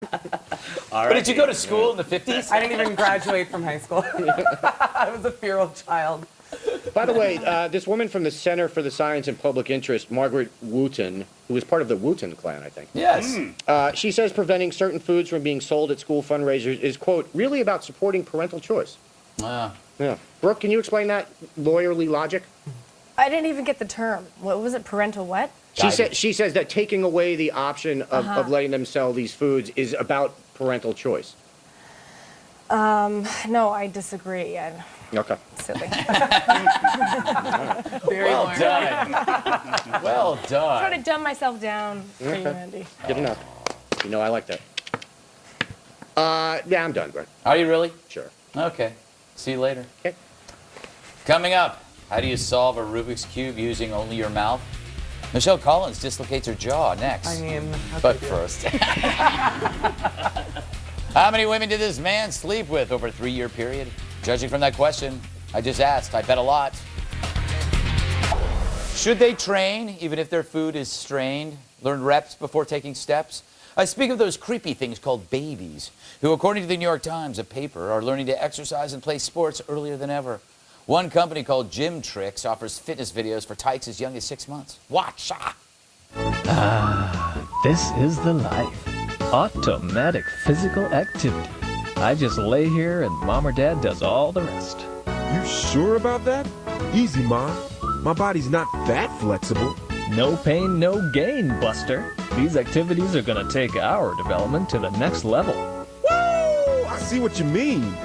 But did you go to school in the 50s? I didn't even graduate from high school. I was a feral child. By the way, this woman from the Center for the Science and Public Interest, Margaret Wooten, who was part of the Wooten clan, I think. Yes. She says preventing certain foods from being sold at school fundraisers is, quote, really about supporting parental choice. Yeah. Brooke, can you explain that lawyerly logic? I didn't even get the term. What was it? Parental what? She says that taking away the option of letting them sell these foods is about parental choice. No, I disagree. Okay. Silly. Very well done. Well done. Trying to dumb myself down for you, Andy. Good enough. You know I like that. Yeah, I'm done, Brett. Are you really? Sure. Okay. See you later. Okay. Coming up, how do you solve a Rubik's Cube using only your mouth? Michelle Collins dislocates her jaw next. I mean, but first. How many women did this man sleep with over a 3-year period? Judging from that question, I just asked. I bet a lot. Should they train even if their food is strained? Learn reps before taking steps? I speak of those creepy things called babies, who, according to the New York Times, a paper, are learning to exercise and play sports earlier than ever. One company called Gym Tricks offers fitness videos for tykes as young as 6 months. Watch. This is the life. Automatic physical activity. I just lay here and mom or dad does all the rest. You sure about that? Easy, Mom. My body's not that flexible. No pain, no gain, Buster. These activities are gonna take our development to the next level. Woo! I see what you mean.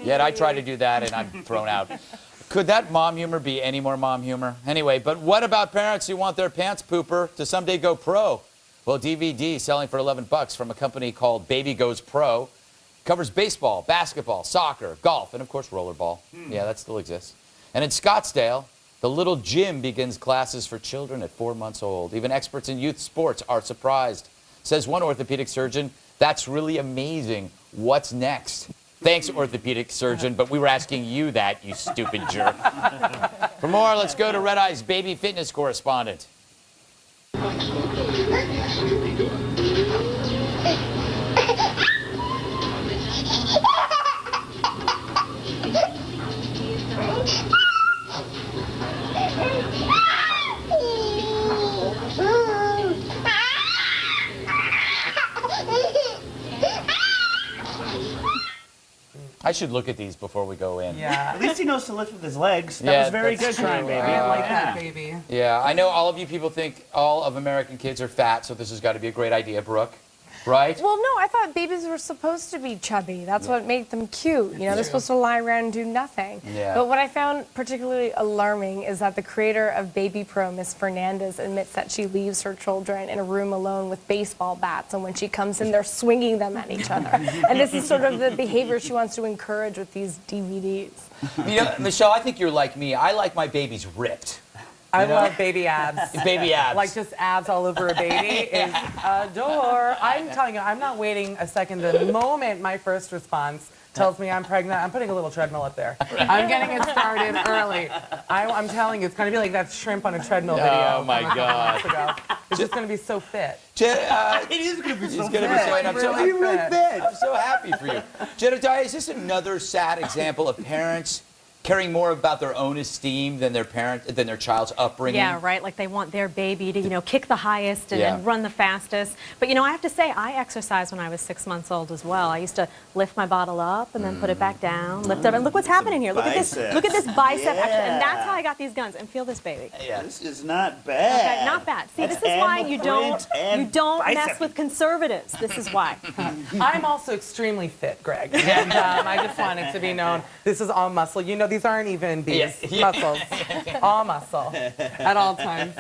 Yet I try to do that and I'm thrown out. Could that mom humor be any more mom humor? Anyway, but what about parents who want their pants pooper to someday go pro? Well, DVD selling for $11 from a company called Baby Goes Pro covers baseball, basketball, soccer, golf, and of course rollerball. Yeah, that still exists. And in Scottsdale, the little gym begins classes for children at 4 months old. Even experts in youth sports are surprised. Says one orthopedic surgeon, that's really amazing. What's next? Thanks, orthopedic surgeon, but we were asking you that, you stupid jerk. For more, let's go to Red Eye's baby fitness correspondent. I should look at these before we go in. Yeah. At least he knows to lift with his legs. That was very good, trying, baby. I like that, baby. Yeah, I know all of you people think all of American kids are fat, so this has got to be a great idea, Brooke. Right? Well, no, I thought babies were supposed to be chubby. That's what made them cute. You know, they're supposed to lie around and do nothing. Yeah. But what I found particularly alarming is that the creator of Baby Pro, Miss Fernandez, admits that she leaves her children in a room alone with baseball bats, and when she comes in, they're swinging them at each other. And this is sort of the behavior she wants to encourage with these DVDs. You know, Michelle, I think you're like me. I like my babies ripped. I love baby abs. Baby abs. Like just abs all over a baby is adore. I'm telling you, I'm not waiting a second. The moment my first response tells me I'm pregnant, I'm putting a little treadmill up there. I'm getting it started early. I'm telling you, it's going to be like that shrimp on a treadmill video. Oh, my God. It's just going to be so fit. It is going to be so fit. I'm so happy for you. Jedediah, is this another sad example of parents caring more about their own esteem than their child's upbringing? Yeah, right. Like they want their baby to, you know, kick the highest and run the fastest. But, you know, I have to say, I exercised when I was 6 months old as well. I used to lift my bottle up and then put it back down, lift it up, and look what's happening here. Look at this. Look at this bicep action. And that's how I got these guns. And feel this, baby. Yeah. This is not bad. Okay, not bad. See, this is why you don't mess with conservatives. This is why. I'm also extremely fit, Greg. And I just want it to be known, this is all muscle. You know, these aren't even bees. Muscles. All muscle. At all times.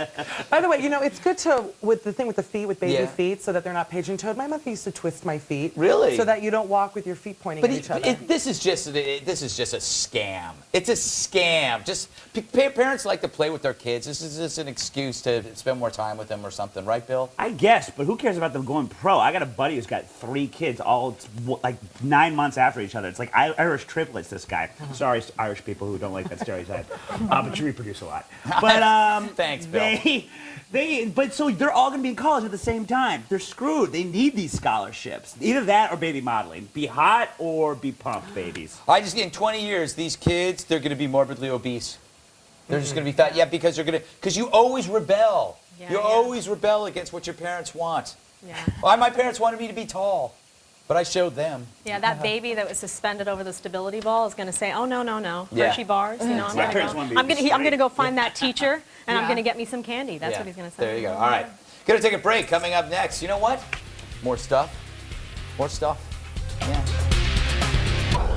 By the way, you know, it's good to, with the thing with the feet, with baby feet, so that they're not pigeon-toed. My mother used to twist my feet. Really? So that you don't walk with your feet pointing at each other. This is just a scam. It's a scam. Just parents like to play with their kids. This is just an excuse to spend more time with them or something, right, Bill? I guess, but who cares about them going pro? I got a buddy who's got 3 kids, all like 9 months after each other. It's like Irish triplets, this guy. Sorry, Irish people who don't like that stereotype. But you reproduce a lot. But Thanks, Bill. But so they're all going to be in college at the same time. They're screwed. They need these scholarships. Either that or baby modeling. Be hot or be pumped, babies. I just in 20 years, these kids, they're going to be morbidly obese. They're just going to be fat. Yeah, because you always rebel. Yeah, you always rebel against what your parents want. Yeah. Well, my parents wanted me to be tall, but I showed them. Yeah, that baby that was suspended over the stability ball is going to say, "Oh no, no, no, Yeah. Hershey bars." You know, My parents want me to be I'm going to straight. go find that teacher, and I'm going to get me some candy. That's Yeah. what he's going to say. There you go. All right. Gonna take a break. Coming up next, you know what? More stuff. More stuff. Yeah.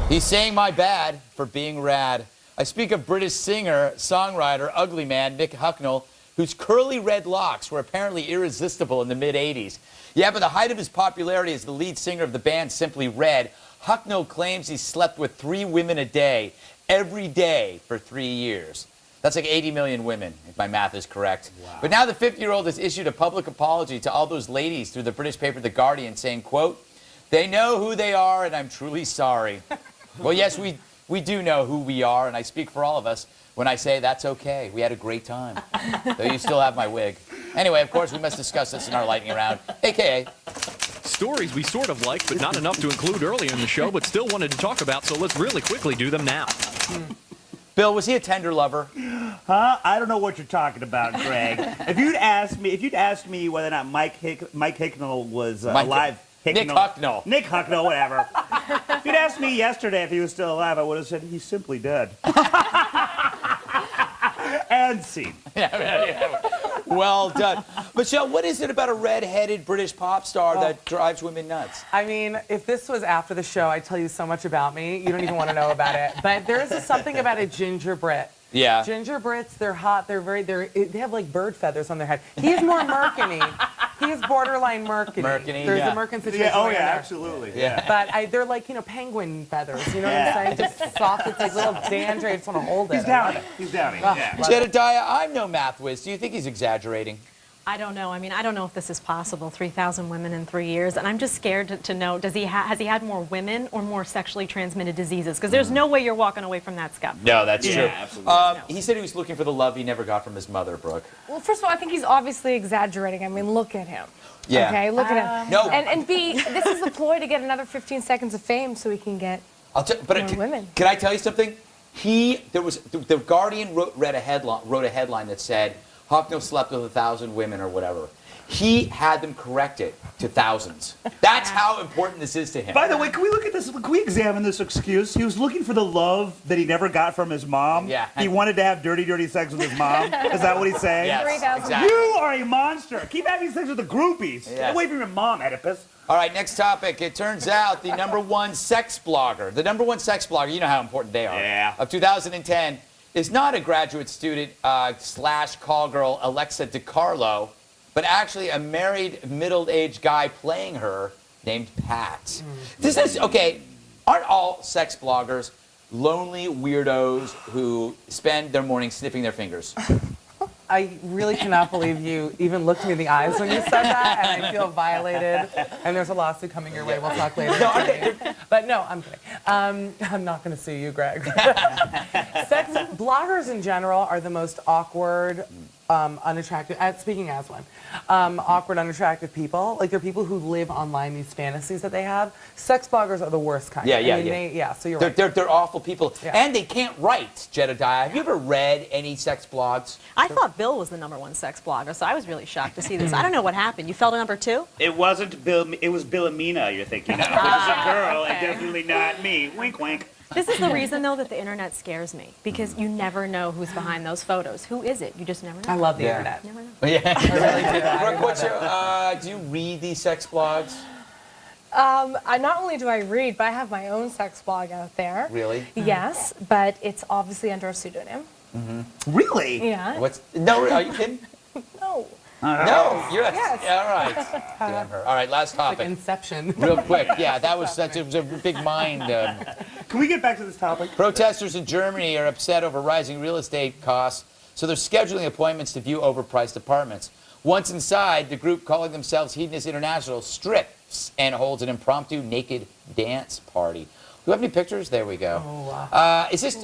He's saying my bad for being rad. I speak of British singer, songwriter, ugly man Nick Hucknall, whose curly red locks were apparently irresistible in the mid-'80s. Yeah, but the height of his popularity as the lead singer of the band Simply Red, Hucknall claims he slept with 3 women a day, every day for 3 years. That's like 80 million women, if my math is correct. Wow. But now the 50-year-old has issued a public apology to all those ladies through the British paper The Guardian, saying, quote, "They know who they are, and I'm truly sorry." Well, yes, we do know who we are, and I speak for all of us when I say that's okay. We had a great time. Though you still have my wig. Anyway, of course, we must discuss this in our lightning round, a.k.a. Stories we sort of liked, but not enough to include earlier in the show, but still wanted to talk about, so let's really quickly do them now. Bill, was he a tender lover? Huh? I don't know what you're talking about, Greg. If you'd asked me whether or not Mike Hicknall was alive. Nick Hucknall. Nick Hucknall, whatever. If you'd asked me yesterday if he was still alive, I would have said he's simply dead. And scene. Well done. Michelle, what is it about a red-headed British pop star that drives women nuts? I mean, if this was after the show, I'd tell you so much about me. You don't even want to know about it. But there is something about a ginger Brit. Yeah. Ginger Brits, they're hot. They have like bird feathers on their head. He's more Merkiny. He's borderline Merkiny. Merkiny, There's yeah. a Merkin situation. Yeah, oh right yeah, there. absolutely. Yeah. But they're like, penguin feathers. You know what I'm saying? Just soft. It's like little danger. I just want to hold it. He's downy. He's downy. Oh, Yeah. Jedediah, I'm no math whiz. Do you think he's exaggerating? I don't know. I mean, I don't know if this is possible. 3,000 women in 3 years, and I'm just scared to know. Has he had more women or more sexually transmitted diseases? Because there's no way you're walking away from that scuff. No, that's true. Absolutely. He said he was looking for the love he never got from his mother, Brooke. Well, first of all, I think he's obviously exaggerating. I mean, look at him. Yeah. Okay, look at him. No. And B, this is the ploy to get another 15 seconds of fame so he can get more women. Can I tell you something? The Guardian wrote a headline that said Hucknall slept with 1,000 women or whatever. He had them correct it to thousands. That's how important this is to him. By the way, can we look at this? Can we examine this excuse? He was looking for the love that he never got from his mom. Yeah. He wanted to have dirty, dirty sex with his mom. Is that what he's saying? Yes, 3,000. exactly. You are a monster. Keep having sex with the groupies. Yeah. Get away from your mom, Oedipus. All right, next topic. It turns out the #1 sex blogger, you know how important they are, Yeah. of 2010, is not a graduate student / call girl Alexa DiCarlo, but actually a married middle-aged guy playing her named Pat. This is, okay, aren't all sex bloggers lonely weirdos who spend their morning sniffing their fingers? I really cannot believe you even looked me in the eyes when you said that, and I feel violated. And there's a lawsuit coming your way. We'll talk later. But no, I'm kidding. I'm not going to sue you, Greg. Sex bloggers in general are the most awkward, unattractive. Speaking as one, awkward, unattractive people. Like they're people who live online these fantasies that they have. Sex bloggers are the worst kind. So you're right. They're awful people, Yeah. and they can't write. Jedediah, have you ever read any sex blogs? I thought Bill was the #1 sex blogger, so I was really shocked to see this. I don't know what happened. You fell to #2? It wasn't Bill. It was Billamina you're thinking of. Which is a girl and definitely not me. Wink, wink. This is the reason, though, that the internet scares me, because you never know who's behind those photos. Who is it? You just never know. I love the internet. Never know. Yeah. I really do. Brooke, what's your, do you read these sex blogs? Not only do I read, but I have my own sex blog out there. Really? Yes, but it's obviously under a pseudonym. Really? Yeah. No, are you kidding? No. No, you're Yes. all right. Damn her. All right, last Like topic. Inception. Real quick. Yeah, that was such a big mind. Can we get back to this topic? Protesters in Germany are upset over rising real estate costs, so they're scheduling appointments to view overpriced apartments. Once inside, the group calling themselves Hedonist International strips and holds an impromptu naked dance party. Do we have any pictures? There we go. Oh, wow. Is this,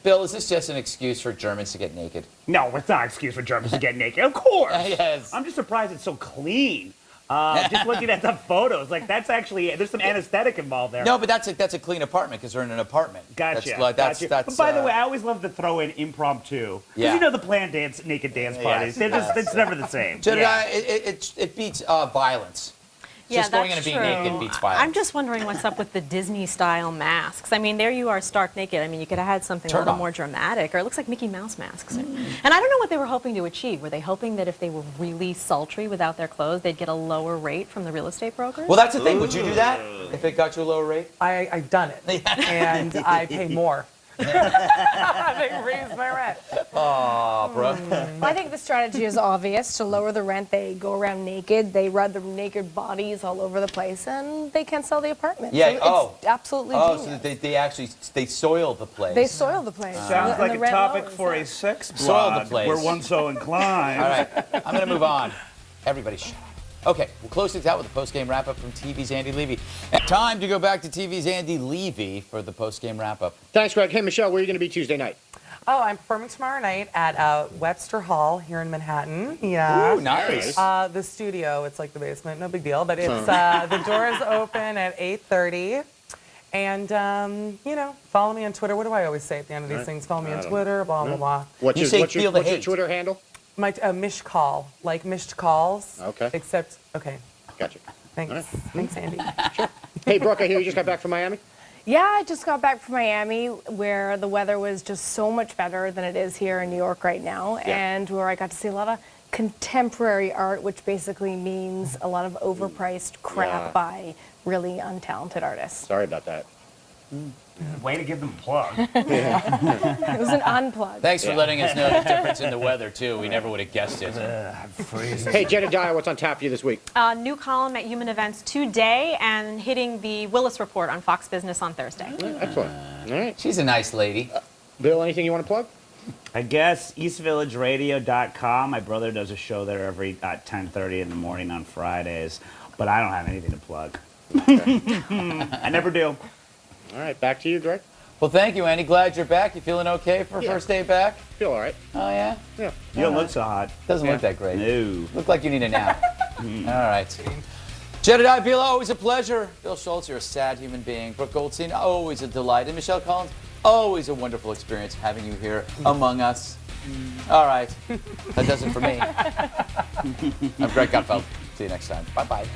Bill, is this just an excuse for Germans to get naked? No, it's not an excuse for Germans to get naked. Of course. Yes. I'm just surprised it's so clean. Just looking at the photos, like that's actually, there's some anesthetic involved there. No, but that's a clean apartment because they're in an apartment. Gotcha. That's But by the way, I always love to throw in impromptu. Because Yeah. you know the planned naked dance parties. They're just, it's never the same. Jedediah, it beats violence. Yeah, Just going in that's and being true. naked beats violence. I'm just wondering what's up with the Disney-style masks. I mean, there you are stark naked. I mean, you could have had something a Turn little on. more dramatic, or it looks like Mickey Mouse masks. And I don't know what they were hoping to achieve. Were they hoping that if they were really sultry without their clothes, they'd get a lower rate from the real estate brokers? Well, that's the thing. Would you do that if it got you a lower rate? I've done it, and I pay more. They raised my rent. Aw, Brooke. Well, I think the strategy is obvious. To lower the rent, they go around naked. They rub their naked bodies all over the place, and they can't sell the apartment. Yeah, So it's absolutely Oh, genius. so they actually soil the place. They soil the place. Sounds and like the a rent topic lowers, for yeah. a sex Soil blog, the place. where one so inclined. All right, I'm going to move on. Everybody shut up. Okay, we'll close things out with a post-game wrap-up from TV's Andy Levy. And time to go back to TV's Andy Levy for the post-game wrap-up. Thanks, Greg. Hey, Michelle, where are you going to be Tuesday night? Oh, I'm performing tomorrow night at Webster Hall here in Manhattan. Yeah. Ooh, nice. The studio, it's like the basement, no big deal, but it's the doors open at 8:30. And, you know, follow me on Twitter. What do I always say at the end of these things? Follow me on Twitter, blah, blah, blah. What's You your, say what's your, feel the what's your hate. Twitter handle? My Mish Call, like missed calls. Okay. Except, okay, Gotcha. thanks. All right. Thanks, Andy. Hey, Brooke, I hear you just got back from Miami? Yeah, I just got back from Miami where the weather was just so much better than it is here in New York right now, and where I got to see a lot of contemporary art, which basically means a lot of overpriced crap Yeah. by really untalented artists. Sorry about that. Way to give them a plug. It was an unplug. Thanks for letting us know the difference in the weather, too. We never would have guessed it. Hey, Jedediah, what's on tap for you this week? New column at Human Events today and hitting the Willis Report on Fox Business on Thursday. Excellent. All right. She's a nice lady. Bill, anything you want to plug? I guess EastVillageRadio.com. My brother does a show there every 10:30 in the morning on Fridays, but I don't have anything to plug. I never do. All right, back to you, Greg. Well, thank you, Andy. Glad you're back. You feeling okay for first day back? Feel all right. Oh, yeah? Yeah. You don't look so hot. Doesn't look that great. No. Look like you need a nap. All right. Jedediah Bila, always a pleasure. Bill Schultz, you're a sad human being. Brooke Goldstein, always a delight. And Michelle Collins, always a wonderful experience having you here among us. All right. That does it for me. I'm Greg Gutfeld. See you next time. Bye-bye.